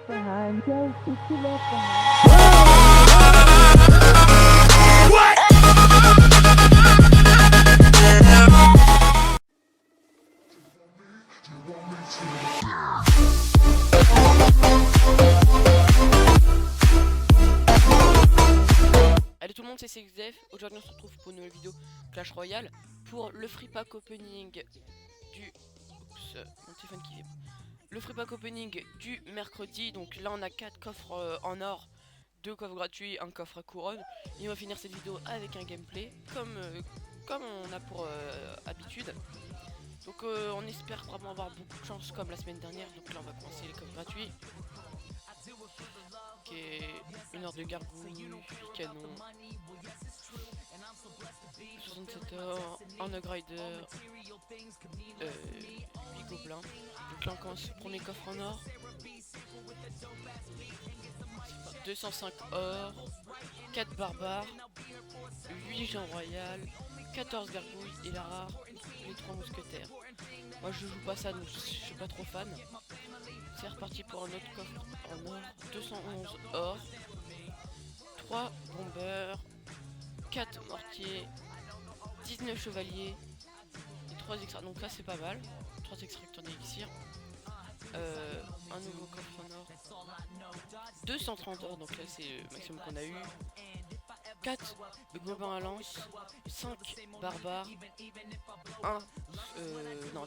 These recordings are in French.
behind, girls, what you left behind. Allez tout le monde, c'est CXDF. Aujourd'hui on se retrouve pour une nouvelle vidéo Clash Royale pour le free pack opening du... Oups, mon téléphone qui vibre. Le free pack opening du mercredi. Donc là on a 4 coffres en or, 2 coffres gratuits, un coffre à couronne. Et on va finir cette vidéo avec un gameplay comme on a pour habitude. Donc on espère vraiment avoir beaucoup de chance comme la semaine dernière. Donc là on va commencer les coffres gratuits. Ok, une heure de gargouille, canon, 67 or, un Hog Rider, 8 gobelins. Donc là on commence le premier coffre en or. 205 or, 4 barbares, 8 gens royales, 14 gargouilles et la rare, les 3 mousquetaires. Moi je joue pas ça donc je suis pas trop fan. C'est reparti pour un autre coffre en or, 211 or, 3 bombeurs, 4 mortiers, 19 chevaliers et 3 extracteurs. Donc là c'est pas mal, 3 extracteurs d'élixir. Un nouveau coffre en or, 230 or, donc là c'est le maximum qu'on a eu. 4 gobelins à lance, 5 barbares,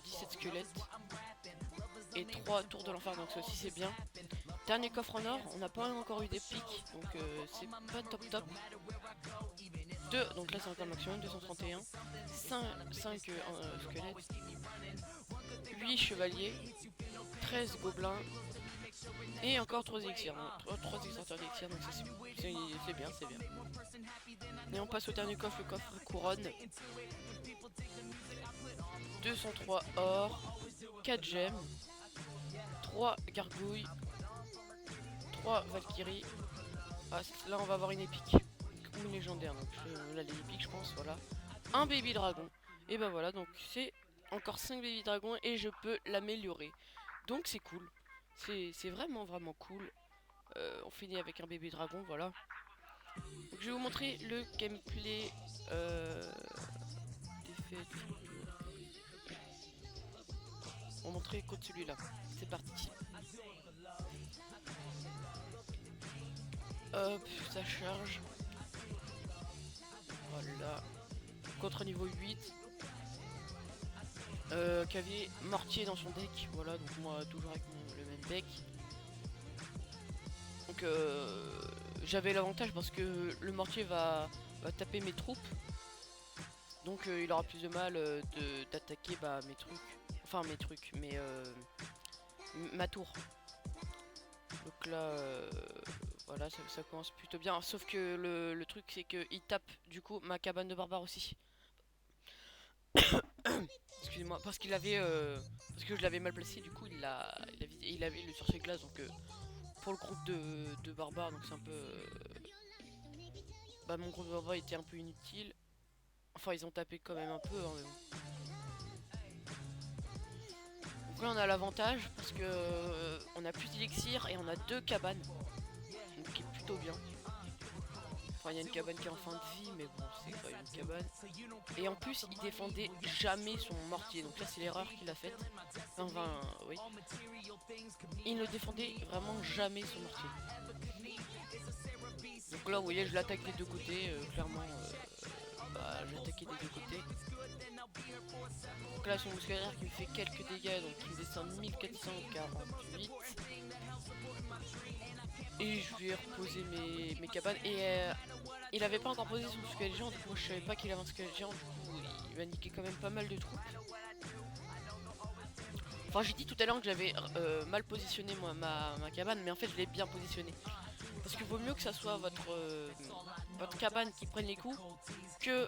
17 squelettes et 3 tours de l'enfer, donc ça aussi c'est bien. Dernier coffre en or, on n'a pas encore eu des pics, donc c'est pas top. 2, donc là c'est encore le maximum, 231, 5 squelettes, 8 chevaliers, 13 gobelins et encore 3 élixirs, 3 extracteurs d'élixir, donc ça c'est bien. Et on passe au dernier coffre, le coffre couronne. 203 or, 4 gemmes, 3 gargouilles, 3 valkyries. Ah, là on va avoir une épique ou une légendaire, donc là les épiques je pense, voilà. Un baby dragon, et ben voilà, donc c'est encore 5 baby dragons et je peux l'améliorer, donc c'est cool, c'est vraiment cool. On finit avec un baby dragon, voilà. Donc je vais vous montrer le gameplay des faits. On va montrer code celui-là, c'est parti. Hop, ça charge. Voilà. Contre niveau 8. Cavier mortier dans son deck. Voilà, donc moi toujours avec le même deck. Donc j'avais l'avantage parce que le mortier va taper mes troupes. Donc il aura plus de mal d'attaquer mes trucs. Enfin mes trucs, mais ma tour. Donc là voilà, ça commence plutôt bien. Sauf que le truc c'est qu'il tape du coup ma cabane de barbare aussi. Excusez-moi, parce qu'il avait parce que je l'avais mal placé, du coup il avait le sur ses glaces, donc pour le groupe de barbares, donc c'est un peu mon groupe de barbares était un peu inutile. Enfin ils ont tapé quand même un peu hein, mais bon. Donc là on a l'avantage parce que on a plus d'élixir et on a 2 cabanes, donc qui est plutôt bien. Enfin il y a une cabane qui est en fin de vie, mais bon c'est quand même une cabane. Et en plus il défendait jamais son mortier, donc là c'est l'erreur qu'il a faite. Enfin oui. Il ne défendait vraiment jamais son mortier. Donc là vous voyez je l'attaque des deux côtés, clairement je l'attaquais des deux côtés. Donc là son mousquetaire qui me fait quelques dégâts, donc il me descend 1448. Et je vais reposer mes cabanes. Et il avait pas encore posé son squelette géant, donc moi je savais pas qu'il avait un squelette géant, du coup il m'a niqué quand même pas mal de troupes. Enfin j'ai dit tout à l'heure que j'avais mal positionné moi ma cabane, mais en fait je l'ai bien positionné. Parce qu'il vaut mieux que ça soit votre cabane qui prenne les coups que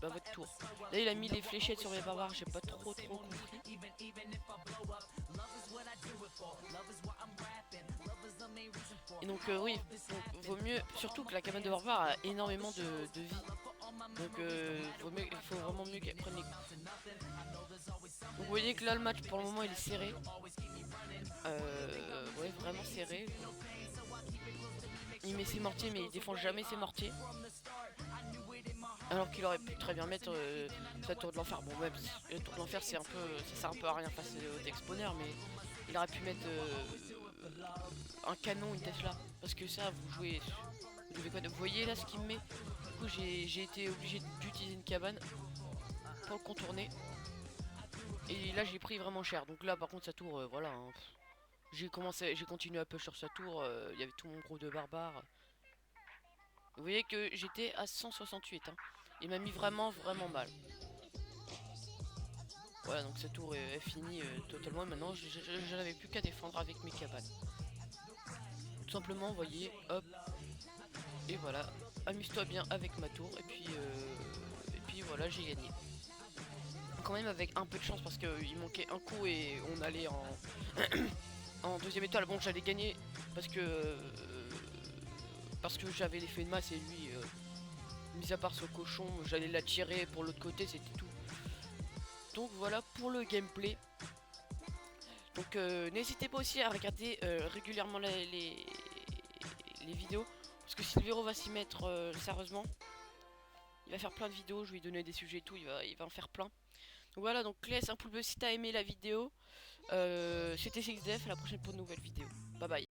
votre tour. Là il a mis les fléchettes sur les barbares, j'ai pas trop compris. Et donc oui, donc, vaut mieux, surtout que la cabane de barbare a énormément de vie. Donc il faut vraiment mieux qu'elle prenne les coups. Donc vous voyez que là le match pour le moment il est serré. Ouais vraiment serré. Il met ses mortiers, mais il défend jamais ses mortiers. Alors qu'il aurait pu très bien mettre sa tour de l'enfer. Bon, même si la tour de l'enfer, c'est un peu, ça sert un peu à rien face au Dexponer, mais il aurait pu mettre un canon, une Tesla. Parce que ça, vous jouez. Vous devez quoi. Vous voyez là ce qu'il me met. Du coup, j'ai été obligé d'utiliser une cabane pour le contourner. Et là, j'ai pris vraiment cher. Donc là, par contre, sa tour, voilà. Hein. J'ai continué à push sur sa tour. Il y avait tout mon groupe de barbares. Vous voyez que j'étais à 168. Hein. Il m'a mis vraiment mal. Voilà, donc cette tour est finie totalement. Maintenant, je n'avais plus qu'à défendre avec mes cabanes. Tout simplement, vous voyez, hop. Et voilà, amuse-toi bien avec ma tour. Et puis voilà, j'ai gagné. Quand même avec un peu de chance parce qu'il manquait un coup et on allait en, en deuxième étoile. Bon, j'allais gagner parce que j'avais l'effet de masse et lui, mis à part ce cochon, j'allais l'attirer pour l'autre côté, c'était tout. Donc voilà pour le gameplay. Donc n'hésitez pas aussi à regarder régulièrement les vidéos. Parce que Silvero va s'y mettre sérieusement. Il va faire plein de vidéos, je vais lui donner des sujets et tout, il va en faire plein. Donc voilà, donc laisse un pouce bleu si t'as aimé la vidéo. C'était 6def, à la prochaine pour une nouvelle vidéo. Bye bye.